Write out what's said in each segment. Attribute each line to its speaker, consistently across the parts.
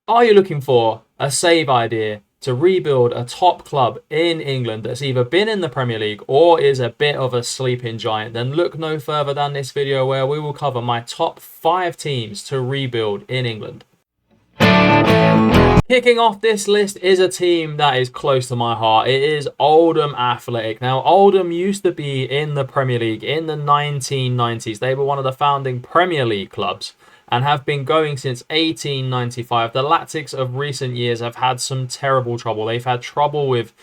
Speaker 1: Are you looking for a save idea to rebuild a top club in England that's either been in the Premier League or is a bit of a sleeping giant? Then look no further than this video where we will cover my top 5 teams to rebuild in England. Kicking off this list is a team that is close to my heart. It is Oldham Athletic. Now, Oldham used to be in the Premier League in the 1990s. They were one of the founding Premier League clubs and have been going since 1895. The Latics of recent years have had some terrible trouble. They've had trouble with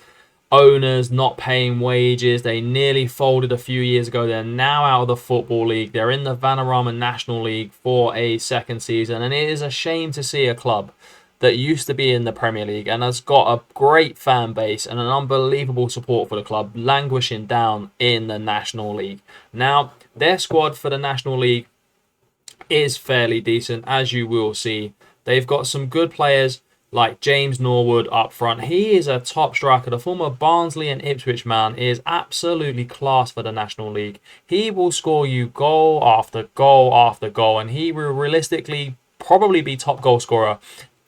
Speaker 1: owners not paying wages. They nearly folded a few years ago. They're now out of the Football League. They're in the Vanarama National League for a second season. And it is a shame to see a club that used to be in the Premier League and has got a great fan base and an unbelievable support for the club languishing down in the National League. Now, their squad for the National League is fairly decent, as you will see. They've got some good players like James Norwood up front. He is a top striker. The former Barnsley and Ipswich man is absolutely class for the National League. He will score you goal after goal after goal, and he will realistically probably be top goal scorer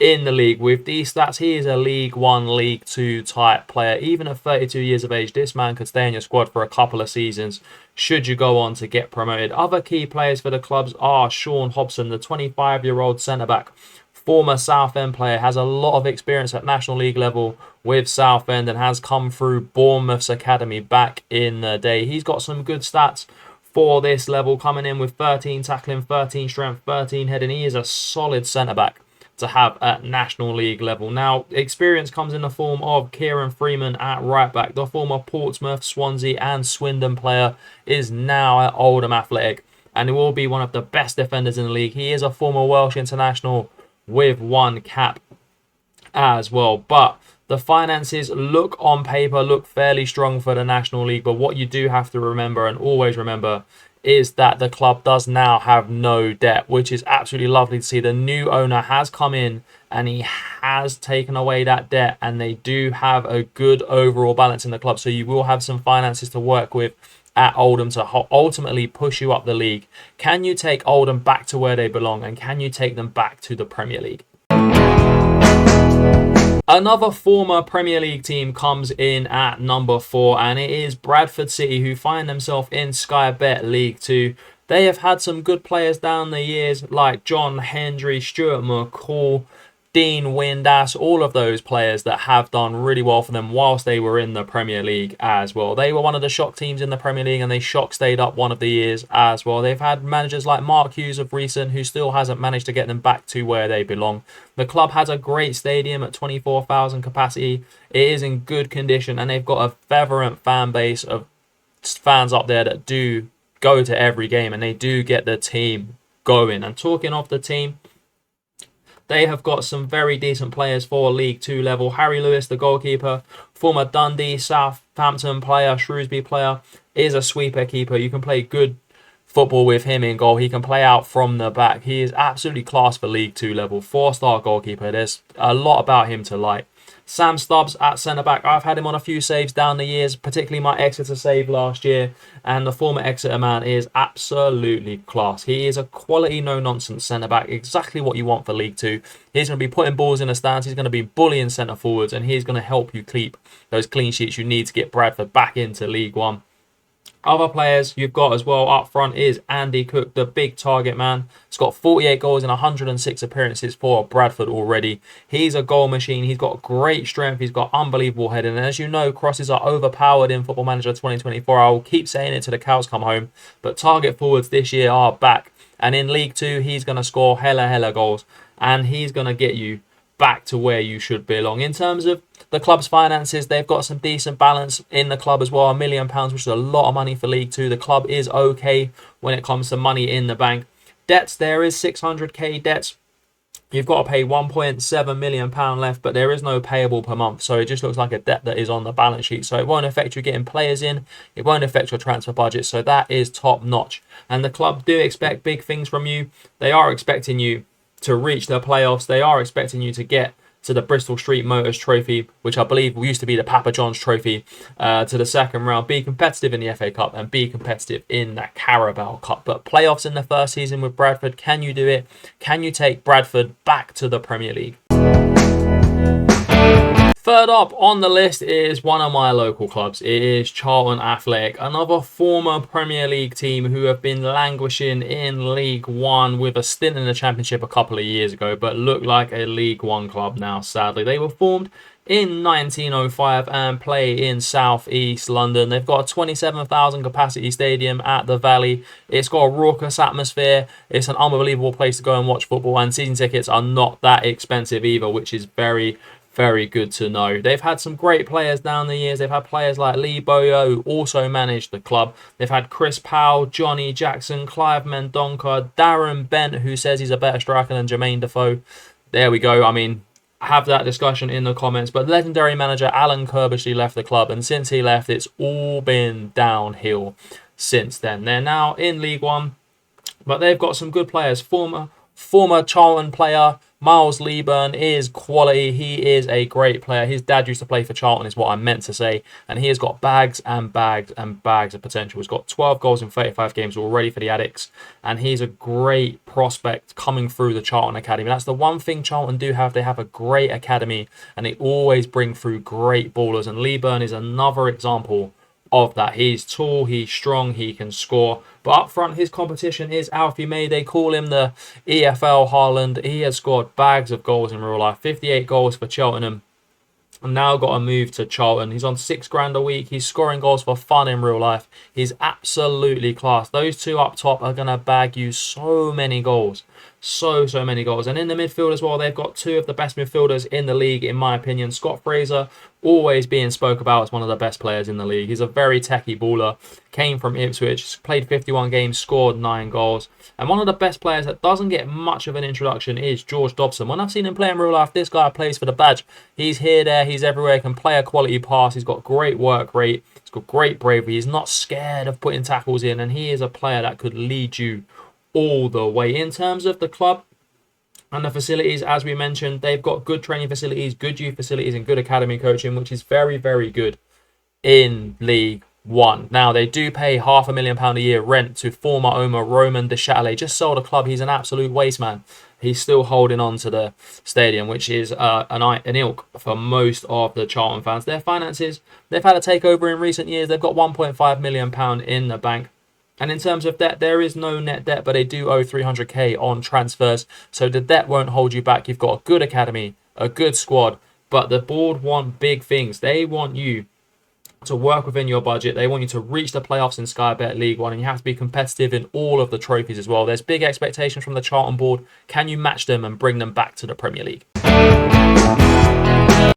Speaker 1: in the league. With these stats, he is a League 1, League 2 type player. Even at 32 years of age, this man could stay in your squad for a couple of seasons should you go on to get promoted. Other key players for the clubs are Sean Hobson, the 25-year-old centre-back, former Southend player, has a lot of experience at National League level with Southend and has come through Bournemouth's academy back in the day. He's got some good stats for this level, coming in with 13 tackling, 13 strength, 13 heading. He is a solid centre-back to have at National League level. Now, experience comes in the form of Kieran Freeman at right back. The former Portsmouth, Swansea and Swindon player is now at Oldham Athletic and he will be one of the best defenders in the league. He is a former Welsh international with 1 cap as well. But the finances look on paper, look fairly strong for the National League. But what you do have to remember and always remember is that the club does now have no debt, which is absolutely lovely to see. The new owner has come in and he has taken away that debt, and they do have a good overall balance in the club. So you will have some finances to work with at Oldham to ultimately push you up the league. Can you take Oldham back to where they belong, and can you take them back to the Premier League? Another former Premier League team comes in at number 4, and it is Bradford City, who find themselves in Sky Bet League 2. They have had some good players down the years like John Hendry, Stuart McCall, Dean Windass, all of those players that have done really well for them whilst they were in the Premier League as well. They were one of the shock teams in the Premier League and they stayed up one of the years as well. They've had managers like Mark Hughes of recent who still hasn't managed to get them back to where they belong. The club has a great stadium at 24,000 capacity. It is in good condition and they've got a fervent fan base of fans up there that do go to every game and they do get the team going. And talking of the team, they have got some very decent players for League 2 level. Harry Lewis, the goalkeeper, former Dundee, Southampton player, Shrewsbury player, is a sweeper keeper. You can play good football with him in goal. He can play out from the back. He is absolutely class for League 2 level. 4-star goalkeeper. There's a lot about him to like. Sam Stubbs at centre-back. I've had him on a few saves down the years, particularly my Exeter save last year. And the former Exeter man is absolutely class. He is a quality, no-nonsense centre-back. Exactly what you want for League 2. He's going to be putting balls in the stands. He's going to be bullying centre-forwards. And he's going to help you keep those clean sheets you need to get Bradford back into League 1. Other players you've got as well up front is Andy Cook, the big target man. He's got 48 goals and 106 appearances for Bradford already. He's a goal machine. He's got great strength. He's got unbelievable heading. And as you know, crosses are overpowered in Football Manager 2024. I will keep saying it till the cows come home. But target forwards this year are back. And in League 2, he's going to score hella goals. And he's going to get you back to where you should belong. In terms of the club's finances, they've got some decent balance in the club as well. £1 million, which is a lot of money for League 2. The club is okay when it comes to money in the bank. Debts, there is 600k debts. You've got to pay £1.7 million left, but there is no payable per month. So it just looks like a debt that is on the balance sheet. So it won't affect you getting players in. It won't affect your transfer budget. So that is top notch. And the club do expect big things from you. They are expecting you to reach the playoffs. They are expecting you to get to the Bristol Street Motors Trophy, which I believe used to be the Papa John's Trophy, to the second round, be competitive in the FA Cup and be competitive in the Carabao Cup. But playoffs in the first season with Bradford, can you do it? Can you take Bradford back to the Premier League? Third up on the list is one of my local clubs. It is Charlton Athletic, another former Premier League team who have been languishing in League One with a stint in the Championship a couple of years ago, but look like a League One club now, sadly. They were formed in 1905 and play in South East London. They've got a 27,000 capacity stadium at the Valley. It's got a raucous atmosphere. It's an unbelievable place to go and watch football, and season tickets are not that expensive either, which is very good to know. They've had some great players down the years. They've had players like Lee Bowyer, who also managed the club. They've had Chris Powell, Johnny Jackson, Clive Mendonca, Darren Bent, who says he's a better striker than Jermaine Defoe. There we go. I mean, have that discussion in the comments. But legendary manager Alan Kirbishley left the club, and since he left, it's all been downhill since then. They're now in League One, but they've got some good players. Former Charlton player Miles Leeburn is quality. He is a great player. His dad used to play for Charlton, is what I meant to say. And he has got bags and bags and bags of potential. He's got 12 goals in 35 games already for the Addicts. And he's a great prospect coming through the Charlton Academy. That's the one thing Charlton do have. They have a great academy. And they always bring through great ballers. And Leeburn is another example of that. He's tall, he's strong, he can score. But up front, his competition is Alfie May. They call him the EFL Haaland. He has scored bags of goals in real life. 58 goals for Cheltenham. And now got a move to Charlton. He's on £6,000 a week. He's scoring goals for fun in real life. He's absolutely class. Those two up top are going to bag you so many goals. So many goals. And in the midfield as well, they've got two of the best midfielders in the league, in my opinion. Scott Fraser, always being spoke about as one of the best players in the league. He's a very techie baller. Came from Ipswich, played 51 games, scored 9 goals. And one of the best players that doesn't get much of an introduction is George Dobson. When I've seen him play in real life, this guy plays for the badge. He's here, there, he's everywhere. He can play a quality pass. He's got great work rate. He's got great bravery. He's not scared of putting tackles in. And he is a player that could lead you all the way. In terms of the club and the facilities, as we mentioned, they've got good training facilities, good youth facilities, and good academy coaching, which is very good in League One. Now, they do pay £500,000 a year rent to former owner Roman de Châtelet. Just sold a club. He's an absolute waste man. He's still holding on to the stadium, which is an ilk for most of the Charlton fans. Their finances, they've had a takeover in recent years. They've got £1.5 million in the bank. And in terms of debt, there is no net debt, but they do owe $300,000 on transfers. So the debt won't hold you back. You've got a good academy, a good squad, but the board want big things. They want you to work within your budget. They want you to reach the playoffs in Sky Bet League One, and you have to be competitive in all of the trophies as well. There's big expectations from the Charlton board. Can you match them and bring them back to the Premier League?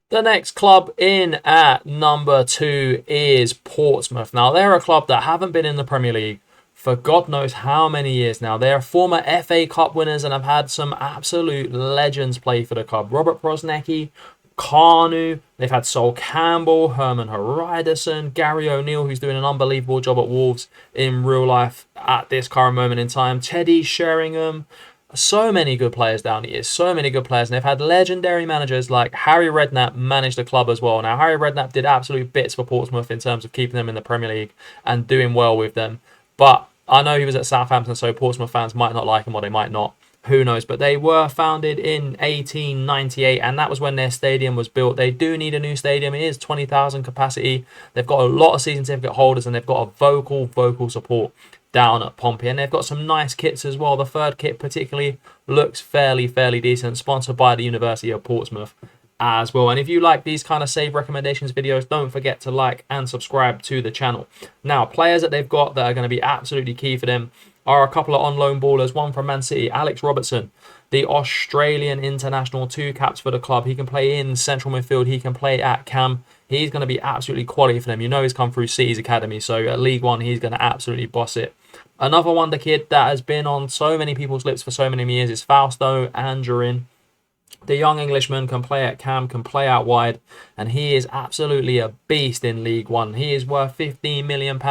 Speaker 1: The next club in at number 2 is Portsmouth. Now, they're a club that haven't been in the Premier League for God knows how many years now. They're former FA Cup winners and have had some absolute legends play for the club. Robert Prosnecki, Carnu, they've had Sol Campbell, Herman Hariderson, Gary O'Neill, who's doing an unbelievable job at Wolves in real life at this current moment in time, Teddy Sheringham. So many good players down the years, so many good players. And they've had legendary managers like Harry Redknapp manage the club as well. Now, Harry Redknapp did absolute bits for Portsmouth in terms of keeping them in the Premier League and doing well with them. But I know he was at Southampton, so Portsmouth fans might not like him or they might not. Who knows? But they were founded in 1898, and that was when their stadium was built. They do need a new stadium. It is 20,000 capacity. They've got a lot of season certificate holders, and they've got a vocal support down at Pompey. And they've got some nice kits as well. The third kit particularly looks fairly decent, sponsored by the University of Portsmouth as well. And if you like these kind of save recommendations videos, don't forget to like and subscribe to the channel. Now, players that they've got that are going to be absolutely key for them are a couple of on-loan ballers. One from Man City, Alex Robertson, the Australian international, 2 caps for the club. He can play in central midfield. He can play at cam. He's going to be absolutely quality for them. You know he's come through City's academy, so at League One, he's going to absolutely boss it. Another wonder kid that has been on so many people's lips for so many years is Fausto Angerin. The young Englishman can play at cam, can play out wide, and he is absolutely a beast in League One. He is worth £15 million.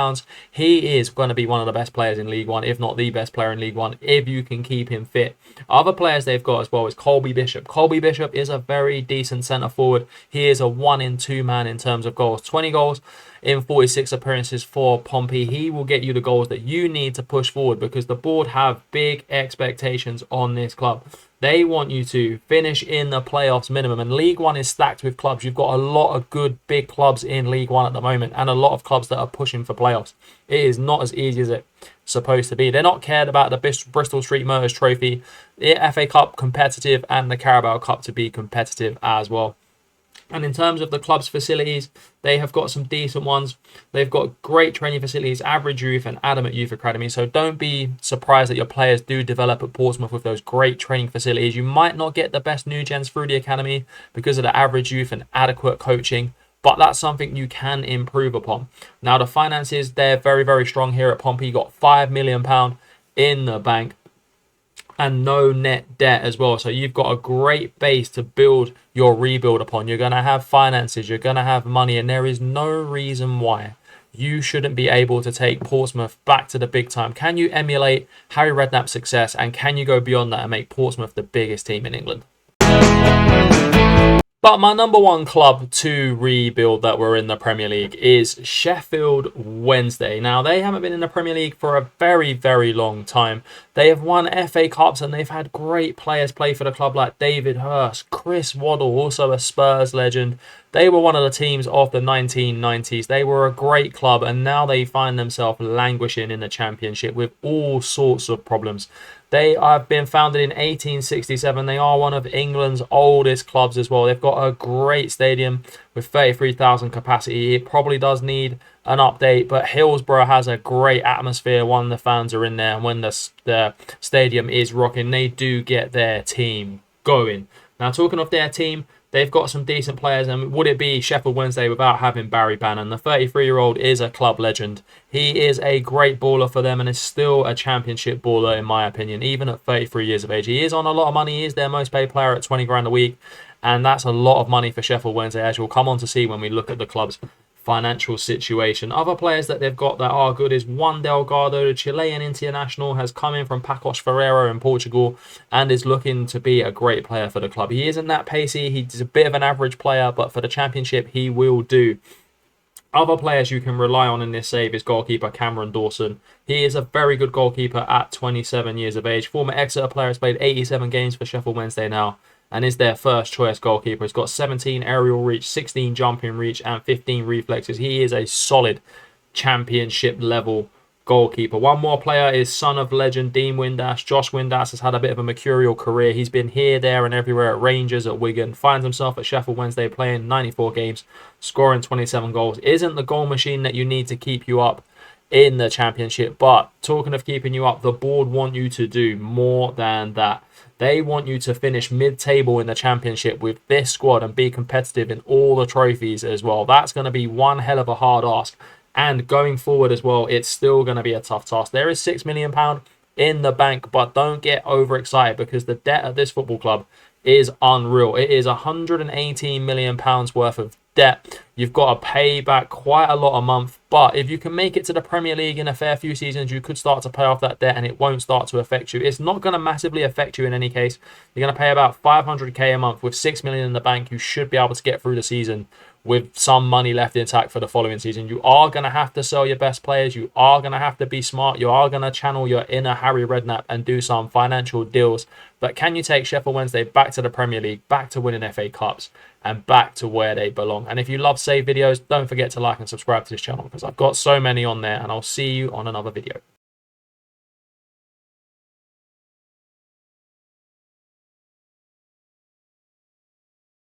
Speaker 1: He is going to be one of the best players in League One, if not the best player in League One, if you can keep him fit. Other players they've got as well is Colby Bishop. Colby Bishop is a very decent centre forward. He is a 1-in-2 man in terms of goals. 20 goals in 46 appearances for Pompey. He will get you the goals that you need to push forward, because the board have big expectations on this club. They want you to finish in the playoffs minimum. And League One is stacked with clubs. You've got a lot of good big clubs in League One at the moment, and a lot of clubs that are pushing for playoffs. It is not as easy as it's supposed to be. They're not cared about the Bristol Street Motors Trophy, the FA Cup competitive, and the Carabao Cup to be competitive as well. And in terms of the club's facilities, they have got some decent ones. They've got great training facilities, Average Youth and Adamant Youth Academy. So don't be surprised that your players do develop at Portsmouth with those great training facilities. You might not get the best new gens through the academy because of the Average Youth and adequate coaching, but that's something you can improve upon. Now, the finances, they're very, very strong here at Pompey. You got £5 million in the bank and no net debt as well. So you've got a great base to build your rebuild upon. You're going to have finances, you're going to have money, and there is no reason why you shouldn't be able to take Portsmouth back to the big time. Can you emulate Harry Redknapp's success, and can you go beyond that and make Portsmouth the biggest team in England? But my number one club to rebuild that were in the Premier League is Sheffield Wednesday. Now, they haven't been in the Premier League for a very, very long time. They have won FA Cups and they've had great players play for the club like David Hurst, Chris Waddle, also a Spurs legend. They were one of the teams of the 1990s. They were a great club, and now they find themselves languishing in the Championship with all sorts of problems. They have been founded in 1867. They are one of England's oldest clubs as well. They've got a great stadium with 33,000 capacity. It probably does need an update, but Hillsborough has a great atmosphere when the fans are in there, and when the stadium is rocking, they do get their team going. Now, talking of their team, they've got some decent players, and would it be Sheffield Wednesday without having Barry Bannon? The 33-year-old is a club legend. He is a great baller for them and is still a Championship baller in my opinion, even at 33 years of age. He is on a lot of money. He is their most paid player at 20 grand a week, and that's a lot of money for Sheffield Wednesday, as you'll come on to see when we look at the club's financial situation. Other players that they've got that are good is Juan Delgado, the Chilean international, has come in from Paços Ferreira in Portugal and is looking to be a great player for the club. He isn't that pacey, he's a bit of an average player, but for the Championship he will do. Other players you can rely on in this save is goalkeeper Cameron Dawson. He is a very good goalkeeper at 27 years of age. Former Exeter player, has played 87 games for Sheffield Wednesday now and is their first choice goalkeeper. He's got 17 aerial reach, 16 jumping reach, and 15 reflexes. He is a solid Championship level goalkeeper. One more player is son of legend Dean Windass. Josh Windass has had a bit of a mercurial career. He's been here, there, and everywhere at Rangers, at Wigan. Finds himself at Sheffield Wednesday playing 94 games, scoring 27 goals. Isn't the goal machine that you need to keep you up in the Championship, but talking of keeping you up, the board want you to do more than that. They want you to finish mid-table in the Championship with this squad and be competitive in all the trophies as well. That's going to be one hell of a hard ask. And going forward as well, it's still going to be a tough task. There is £6 million in the bank, but don't get overexcited because the debt at this football club is unreal. It is £118 million worth of debt. You've got to pay back quite a lot a month, but if you can make it to the Premier League in a fair few seasons, you could start to pay off that debt and it won't start to affect you. It's not going to massively affect you in any case. You're going to pay about 500k a month with £6 million in the bank. You should be able to get through the season with some money left intact for the following season. You are going to have to sell your best players. You are going to have to be smart. You are going to channel your inner Harry Redknapp and do some financial deals. But can you take Sheffield Wednesday back to the Premier League, back to winning FA Cups, and back to where they belong? And if you love save videos, don't forget to like and subscribe to this channel because I've got so many on there, and I'll see you on another video.